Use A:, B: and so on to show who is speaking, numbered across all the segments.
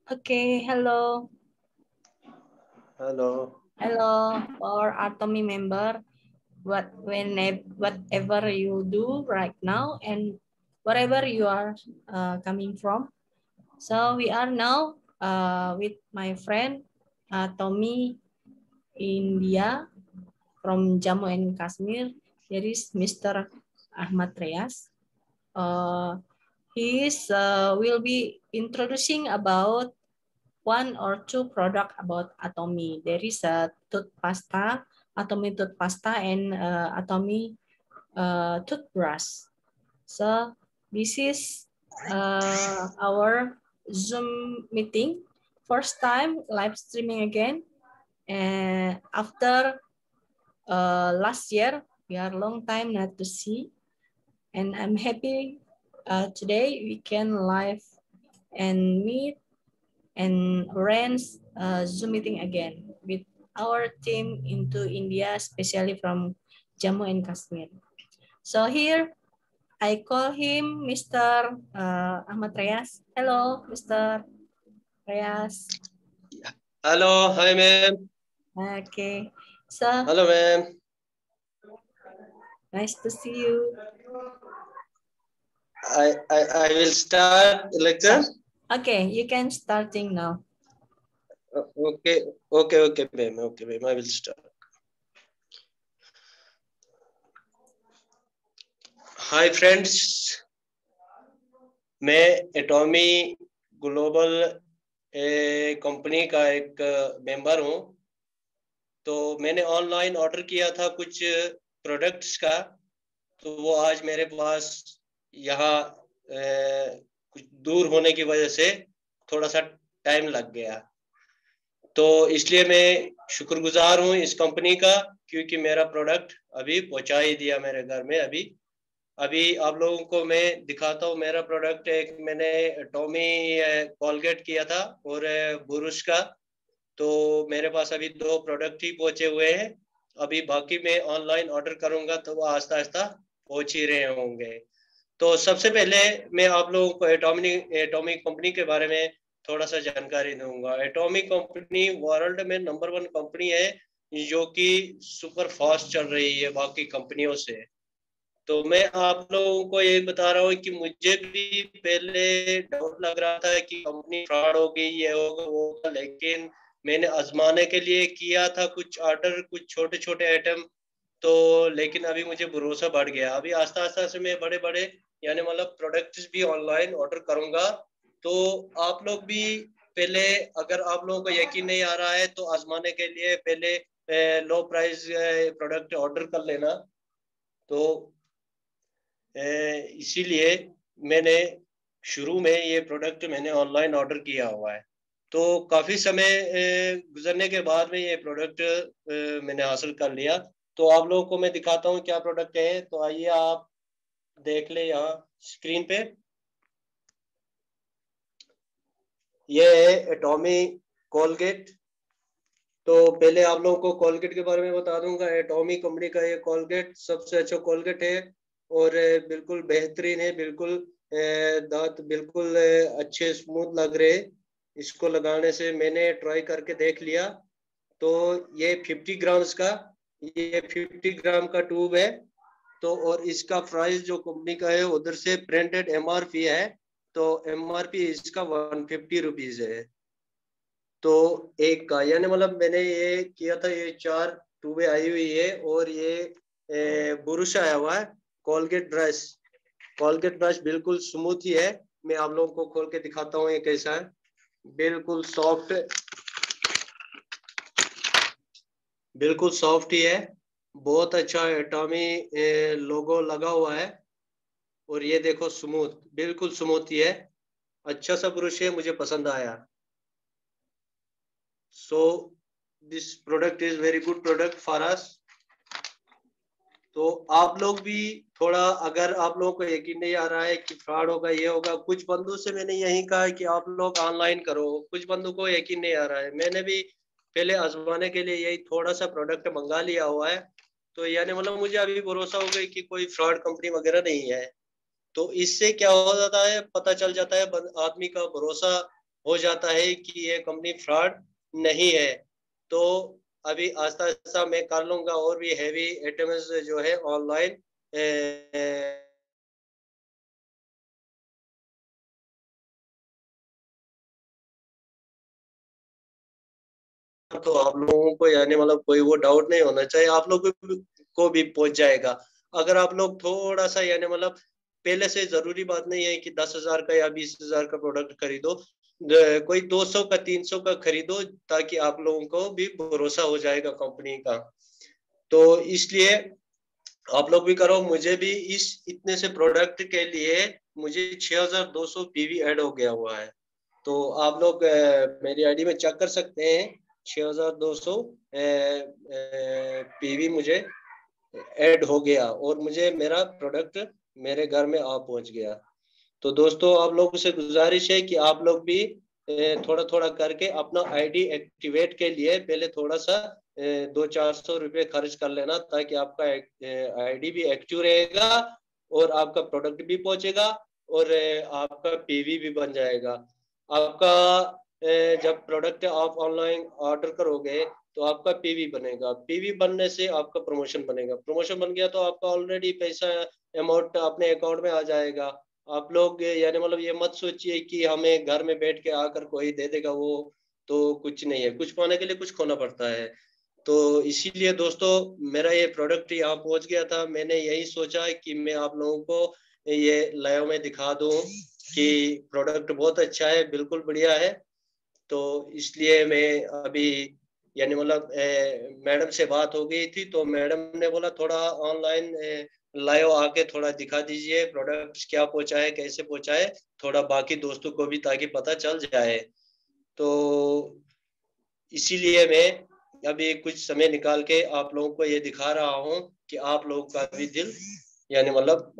A: Okay, hello.
B: Hello.
A: Hello, for Atomy member. Whatever you do right now and wherever you are coming from. So we are now with my friend Tommy India from Jammu and Kashmir. Here is Mr. Ahmad Reyes. Will be introducing about one or two product about Atomy. There is a toothpasta, Atomy toothpasta, and Atomy toothbrush. So this is our Zoom meeting. First time live streaming again. And after last year, we are long time not to see. And I'm happy today we can live and meet and arrange a Zoom meeting again with our team into India, especially from Jammu and Kashmir. So here I call him Mr. Ahmad Reyes. Hello, Mr. Reyes.
B: Hello, hi ma'am.
A: Okay, so
B: Hello ma'am.
A: nice to see you.
B: I will start the lecture.
A: Okay, you can starting now.
B: Okay ma'am. Okay ma'am. I will start. Hi friends. मैं एटॉमी global company का एक member हूँ। तो मैंने online order किया था कुछ products का, तो वो आज मेरे पास यहाँ कुछ दूर होने की वजह से थोड़ा सा टाइम लग गया। तो इसलिए मैं शुक्रगुजार हूँ इस कंपनी का, क्योंकि मेरा प्रोडक्ट अभी पहुंचा ही दिया मेरे घर में। अभी आप लोगों को मैं दिखाता हूँ मेरा प्रोडक्ट। एक मैंने टॉमी कोलगेट किया था और बुरुश का। तो मेरे पास अभी 2 प्रोडक्ट ही पहुंचे हुए हैं। अभी बाकी मैं ऑनलाइन ऑर्डर करूंगा तो वो आस्ता आस्ता पहुंच ही रहे होंगे। तो सबसे पहले मैं आप लोगों को एटॉमी कंपनी के बारे में थोड़ा सा जानकारी दूंगा। एटॉमी कंपनी वर्ल्ड में नंबर 1 कंपनी है जो कि सुपर फास्ट चल रही है बाकी कंपनियों से। तो मैं आप लोगों को ये बता रहा हूँ कि मुझे भी पहले डाउट लग रहा था कि कंपनी फ्रॉड होगी, ये होगा वो होगा, लेकिन मैंने आजमाने के लिए किया था कुछ ऑर्डर, कुछ छोटे छोटे आइटम। तो लेकिन अभी मुझे भरोसा बढ़ गया। अभी आस्ता आस्ता से मैं बड़े बड़े यानी मतलब प्रोडक्ट्स भी ऑनलाइन ऑर्डर करूंगा। तो आप लोग भी पहले, अगर आप लोगों को यकीन नहीं आ रहा है तो आजमाने के लिए पहले लो प्राइस प्रोडक्ट ऑर्डर कर लेना। तो इसीलिए मैंने शुरू में ये प्रोडक्ट मैंने ऑनलाइन ऑर्डर किया हुआ है। तो काफ़ी समय गुजरने के बाद में ये प्रोडक्ट मैंने हासिल कर लिया। तो आप लोगों को मैं दिखाता हूँ क्या प्रोडक्ट है। तो आइए आप देख ले यहाँ स्क्रीन पे। ये है एटॉमी कोलगेट। तो पहले आप लोगों को कोलगेट के बारे में बता दूंगा। एटॉमी कंपनी का ये कोलगेट सबसे अच्छा कोलगेट है और बिल्कुल बेहतरीन है। बिल्कुल दांत बिल्कुल अच्छे स्मूथ लग रहे। इसको लगाने से मैंने ट्राई करके देख लिया। तो ये 50 ग्राम्स का, ये 50 ग्राम का ट्यूब है। तो और इसका प्राइस जो कंपनी का है उधर से प्रिंटेड एमआरपी है। तो एमआरपी इसका 150 रुपीज है। तो एक का यानी मतलब मैंने ये किया था, ये 4 ट्यूबें आई हुई है और ये बुरुश आया हुआ है। कोलगेट ब्रश बिल्कुल स्मूथ ही है। मैं आप लोगों को खोल के दिखाता हूँ ये कैसा है। बिल्कुल सॉफ्ट, बिल्कुल सॉफ्ट ही है। बहुत अच्छा एटॉमी लोगो लगा हुआ है। और ये देखो स्मूथ, बिल्कुल स्मूथ ही है। अच्छा सा ब्रश है, मुझे पसंद आया। So this product is very good product for us. तो आप लोग भी थोड़ा, अगर आप लोगों को यकीन नहीं आ रहा है कि फ्रॉड होगा ये होगा, कुछ बंदों से मैंने यही कहा कि आप लोग ऑनलाइन करो। कुछ बंदों को यकीन नहीं आ रहा है। मैंने भी पहले आजमाने के लिए यही थोड़ा सा प्रोडक्ट मंगा लिया हुआ है। तो यानी मतलब मुझे अभी भरोसा हो गई कि कोई फ्रॉड कंपनी वगैरह नहीं है। तो इससे क्या हो जाता है, पता चल जाता है आदमी का भरोसा हो जाता है कि ये कंपनी फ्रॉड नहीं है। तो अभी आस्ता आस्ता मैं कर लूंगा और भी हैवी आइटम्स जो है ऑनलाइन तो आप लोगों को यानी मतलब कोई वो डाउट नहीं होना चाहिए, आप लोगों को भी पहुंच जाएगा। अगर आप लोग थोड़ा सा यानी मतलब पहले से, जरूरी बात नहीं है कि 10,000 का या 20,000 का प्रोडक्ट खरीदो, कोई 200 का 300 का खरीदो, ताकि आप लोगों को भी भरोसा हो जाएगा कंपनी का। तो इसलिए आप लोग भी करो। मुझे भी इस इतने से प्रोडक्ट के लिए मुझे 6200 पीवी ऐड हो गया हुआ है। तो आप लोग मेरी आईडी में चेक कर सकते हैं, 6200 पीवी मुझे ऐड हो गया और मुझे मेरा प्रोडक्ट मेरे घर में आ पहुंच गया। तो दोस्तों, आप लोगों से गुजारिश है कि आप लोग भी थोड़ा थोड़ा करके अपना आईडी एक्टिवेट के लिए पहले थोड़ा सा 200-400 रुपये खर्च कर लेना, ताकि आपका आईडी भी एक्टिव रहेगा और आपका प्रोडक्ट भी पहुंचेगा और आपका पीवी भी बन जाएगा। आपका जब प्रोडक्ट आप ऑनलाइन ऑर्डर करोगे तो आपका पीवी बनेगा, पीवी बनने से आपका प्रमोशन बनेगा, प्रमोशन बन गया तो आपका ऑलरेडी पैसा अमाउंट अपने अकाउंट में आ जाएगा। आप लोग यानी मतलब ये मत सोचिए कि हमें घर में बैठ के आकर कोई दे देगा, वो तो कुछ नहीं है, कुछ पाने के लिए कुछ खोना पड़ता है। तो इसीलिए दोस्तों, मेरा ये प्रोडक्ट यहाँ पहुंच गया था, मैंने यही सोचा कि मैं आप लोगों को ये लाइव में दिखा दूं कि प्रोडक्ट बहुत अच्छा है, बिल्कुल बढ़िया है। तो इसलिए मैं अभी यानी मतलब मैडम से बात हो गई थी, तो मैडम ने बोला थोड़ा ऑनलाइन लाइव आके थोड़ा दिखा दीजिए प्रोडक्ट्स क्या पहुंचा है, कैसे पहुंचा है, थोड़ा बाकी दोस्तों को भी ताकि पता चल जाए। तो इसीलिए मैं अभी कुछ समय निकाल के आप लोगों को ये दिखा रहा हूँ कि आप लोगों का भी दिल यानी मतलब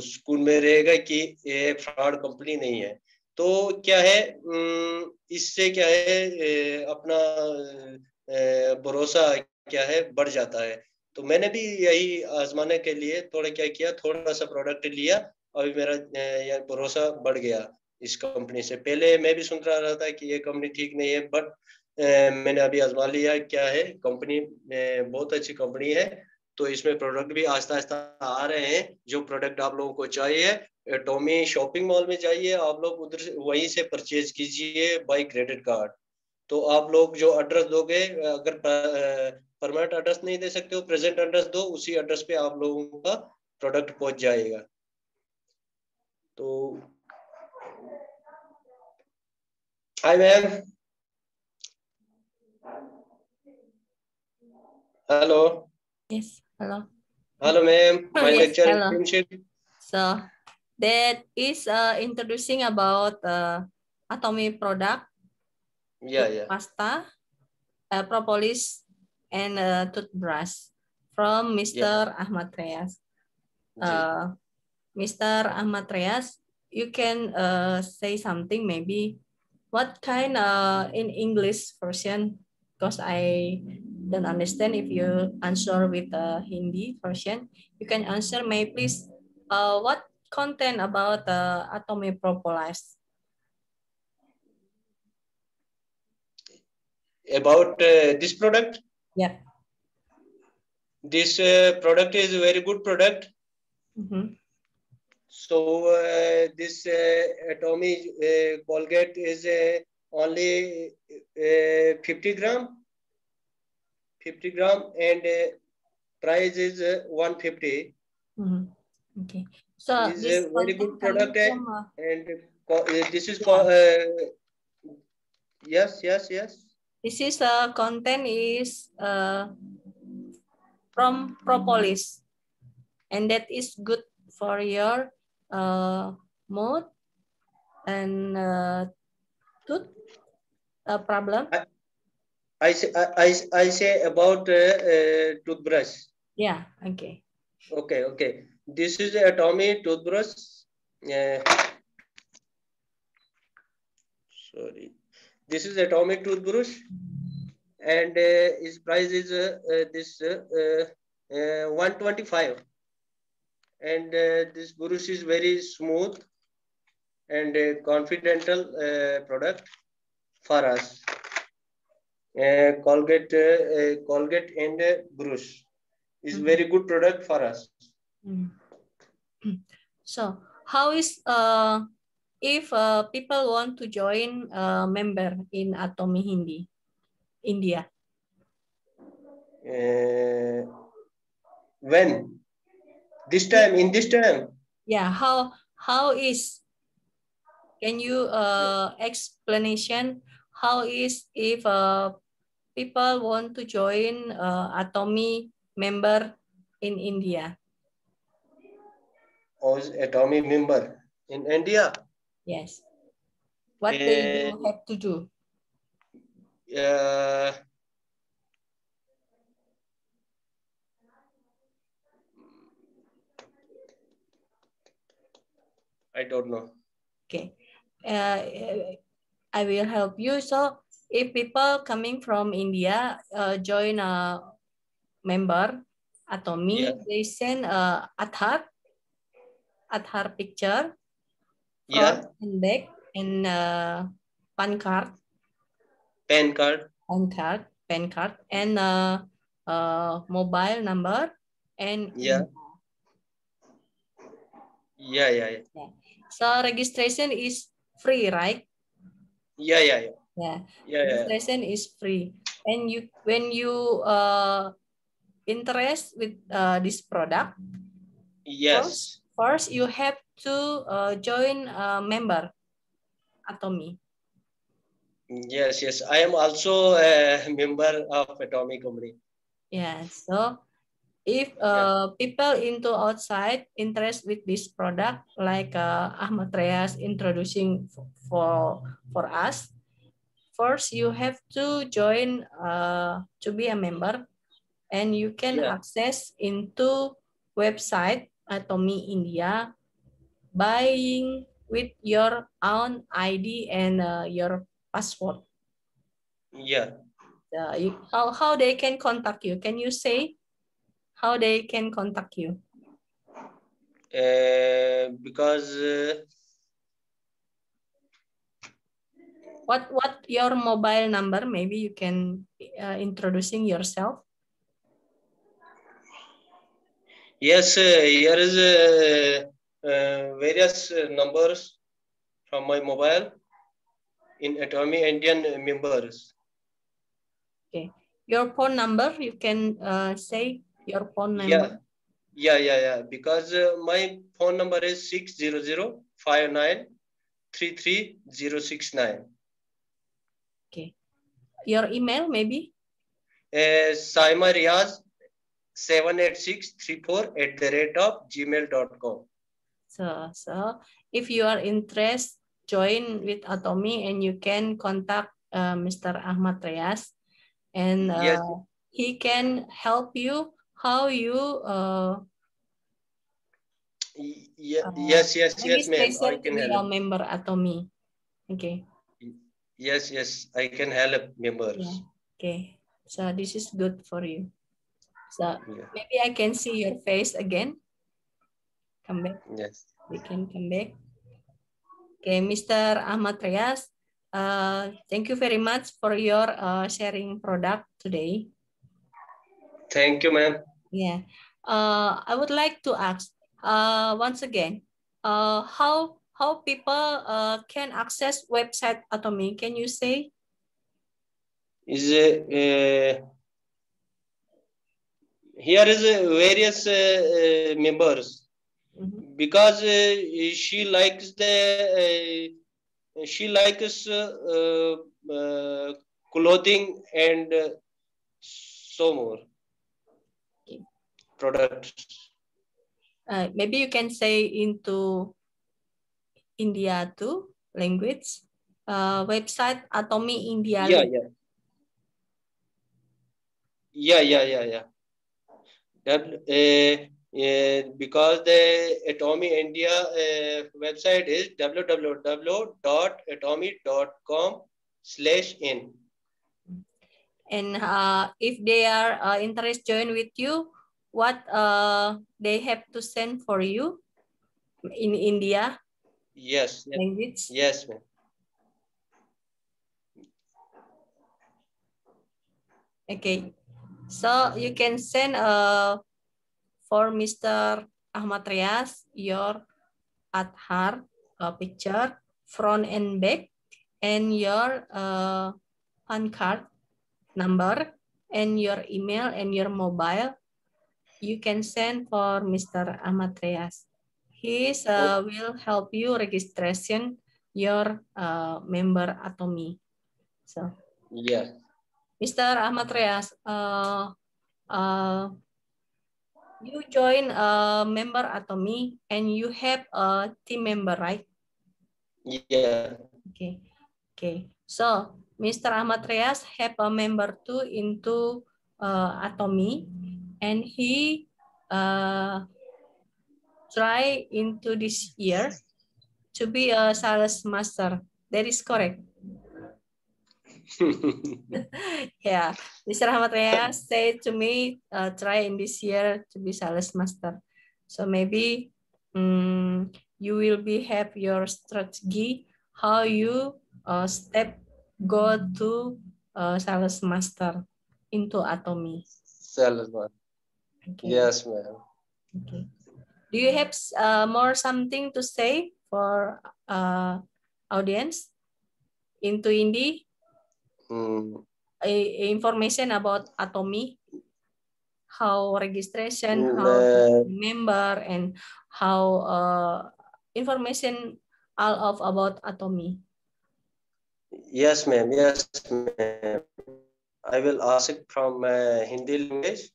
B: सुकून में रहेगा कि ये फ्रॉड कंपनी नहीं है। तो क्या है, इससे क्या है, अपना भरोसा क्या है बढ़ जाता है। तो मैंने भी यही आजमाने के लिए थोड़ा क्या किया, थोड़ा सा प्रोडक्ट लिया, अभी मेरा भरोसा बढ़ गया इस कंपनी से। पहले मैं भी सुनता रहा था कि ये कंपनी ठीक नहीं है, बट मैंने अभी आजमा लिया, क्या है कंपनी बहुत अच्छी कंपनी है। तो इसमें प्रोडक्ट भी आस्ता आस्ता आ रहे हैं, जो प्रोडक्ट आप लोगों को चाहिए टॉमी शॉपिंग मॉल में जाइए, आप लोग उधर से वहीं से परचेज कीजिए बाय क्रेडिट कार्ड। तो आप लोग जो एड्रेस दोगे, अगर परमानेंट एड्रेस नहीं दे सकते हो, प्रेजेंट एड्रेस दो, उसी एड्रेस पे आप लोगों का प्रोडक्ट पहुंच जाएगा। तो hi ma'am. Hello.
A: Yes, hello.
B: Hello ma'am,
A: Oh,
B: my
A: yes,
B: lecture is
A: hello.
B: Finished.
A: So that is introducing about Atomy product,
B: या या
A: pasta, propolis, and toothbrush from
B: या
A: Mr. Ahmad Reyes.
B: Ji.
A: Mr. Ahmad Reyes, you can say something maybe what kind in English version, because I don't understand if you answer with a Hindi version. You can answer, may please, what content about atomic propolis?
B: About this product,
A: Yeah.
B: this product is a very good product.
A: Mm-hmm.
B: So this Atomy Colgate is only 50 gram, 50 gram, and price is 150.
A: Mm-hmm. Okay. So
B: Is a
A: this
B: very
A: content
B: good
A: coming
B: product,
A: from
B: and this is
A: yeah.
B: yes, yes, yes.
A: This is content is from propolis, and that is good for your mood and tooth problem.
B: I say about toothbrush.
A: Yeah. Okay.
B: Okay, okay. This is a Atomy toothbrush. Uh, sorry. This is Atomic toothbrush, and its price is this 125. And this brush is very smooth and confidential product. for us. Colgate and brush is very good product for us.
A: So how is if people want to join member in Atomy Hindi India?
B: When this time, in this time?
A: Yeah, how is, can you explanation how is if people want to join Atomy member in India?
B: As Atomy member in India?
A: Yes. What they do have to do?
B: I don't know.
A: Okay. I will help you. So if people coming from India join a member Atomy, they send Aadhaar picture, front and back, and PAN card, and mobile number, and So registration is free, right?
B: Yeah.
A: Registration is free, and you when you interest with this product, first you have to join a member Atomy.
B: Yes. I am also a member of Atomy company.
A: Yeah. So if people into outside interest with this product, like Ahmad Reyes introducing for us, first you have to join to be a member, and you can access into website Atomy India buying with your own ID and your password. How they can contact you? Can you say how they can contact you?
B: Because
A: what your mobile number? Maybe you can introducing yourself.
B: Yes, here is various numbers from my mobile in Atomy Indian members.
A: Okay, your phone number, you can say your phone number.
B: Yeah. Because my phone number is 600-5933-069.
A: Okay, your email maybe?
B: Saima Riaz 78634@gmail.com.
A: So if you are interested, join with Atomy, and you can contact Mr. Ahmad Reyes, and he can help you how you
B: yes, ma'am. I can
A: to be a
B: help.
A: member Atomy. Okay.
B: Yes, I can help members.
A: Yeah. Okay. So this is good for you. So maybe I can see your face again. Come back.
B: Yes.
A: We can come back. Okay, Mr. Ahmad Reyes, thank you very much for your sharing product today.
B: Thank you, ma'am.
A: Yeah. I would like to ask once again, how people can access website Atomy? Can you say?
B: Is here is various members. Because she likes clothing and so more products.
A: Maybe you can say into India too language. Website Atomy India.
B: Yeah. Because the Atomy India website is www.atomy.com/in.
A: And if they are interested join with you, what they have to send for you in India?
B: Yes.
A: Language.
B: Yes, ma'am.
A: Okay, so you can send for Mr. Ahmad Riaz your Aadhaar picture front and back, and your PAN card number, and your email and your mobile. You can send for Mr. Ahmad Riaz. He will help you registration your member Atomy. So
B: Yeah.
A: Mr. Ahmad Riaz, you join a member Atomy and you have a team member, right?
B: Yeah.
A: Okay. Okay. So Mr. Ahmad Riaz have a member too into Atomy, and he try into this year to be a sales master. That is correct. Yeah, Mr. Ahmad Riaz said to me, try in this year to be sales master. So maybe you will be have your strategy how you step go to sales master into Atomy.
B: Salman.
A: Okay.
B: Yes, ma'am.
A: Okay. Do you have more something to say for audience into Indie? Information about Atomy, how registration, how to member, and how information all of about Atomy.
B: Yes, ma'am. Yes, ma'am. I will ask it from Hindi language,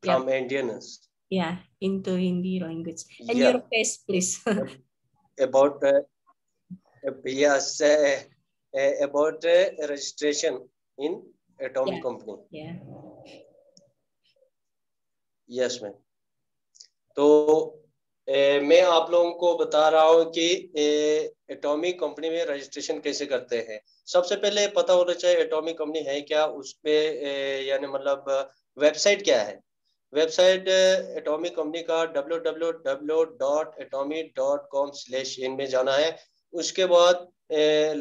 B: from Indians.
A: Yeah, into Hindi language. And
B: Yeah.
A: your face, please.
B: About yes, about registration in Atomy company.
A: Yeah.
B: Yes, ma'am. तो मैं आप लोगों को बता रहा हूँ कि atomic company में रजिस्ट्रेशन कैसे करते हैं। सबसे पहले पता होना चाहिए एटॉमिक कंपनी है क्या, उस पे यानी मतलब वेबसाइट क्या है। वेबसाइट एटॉमिक कंपनी का www.atomy.com/in में जाना है। उसके बाद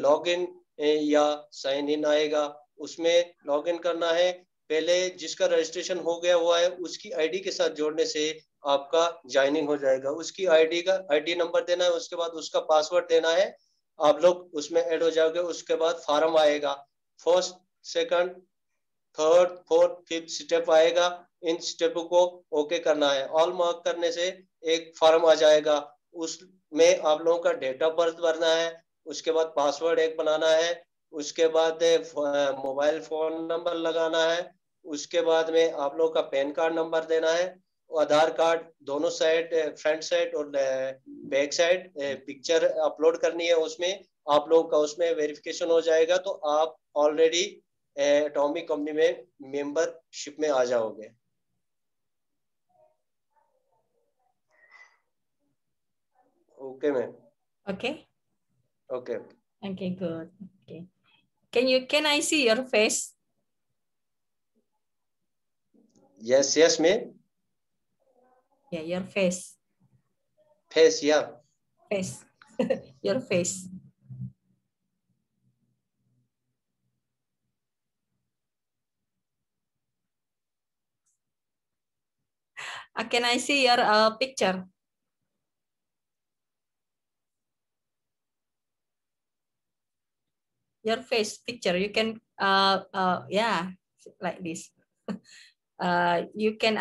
B: लॉगिन या साइन इन आएगा, उसमें लॉगिन करना है। पहले जिसका रजिस्ट्रेशन हो गया हुआ है उसकी आईडी के साथ जोड़ने से आपका ज्वाइनिंग हो जाएगा। उसकी आईडी नंबर देना है, उसके बाद उसका पासवर्ड देना है, आप लोग उसमें ऐड हो जाओगे। उसके बाद फार्म आएगा, first second third fourth fifth step आएगा। इन स्टेप को ओके करना है। ऑल मार्क करने से एक फॉर्म आ जाएगा, उसमें आप लोगों का डेट ऑफ बर्थ भरना है। उसके बाद पासवर्ड एक बनाना है। उसके बाद मोबाइल फोन नंबर लगाना है। उसके बाद में आप लोगों का पैन कार्ड नंबर देना है। आधार कार्ड दोनों साइड, फ्रंट साइड और बैक साइड पिक्चर अपलोड करनी है। उसमें आप लोगों का उसमें वेरिफिकेशन हो जाएगा तो आप ऑलरेडी एटॉमिक कंपनी में मेंबरशिप में आ जाओगे। Okay ma'am.
A: Okay.
B: Okay.
A: Okay, good. Okay. Can I see your face?
B: Yes, ma'am.
A: Yeah, your face.
B: Face, yeah.
A: Face. Your face. Can I see your picture? Your face picture. You can yeah, like this. You can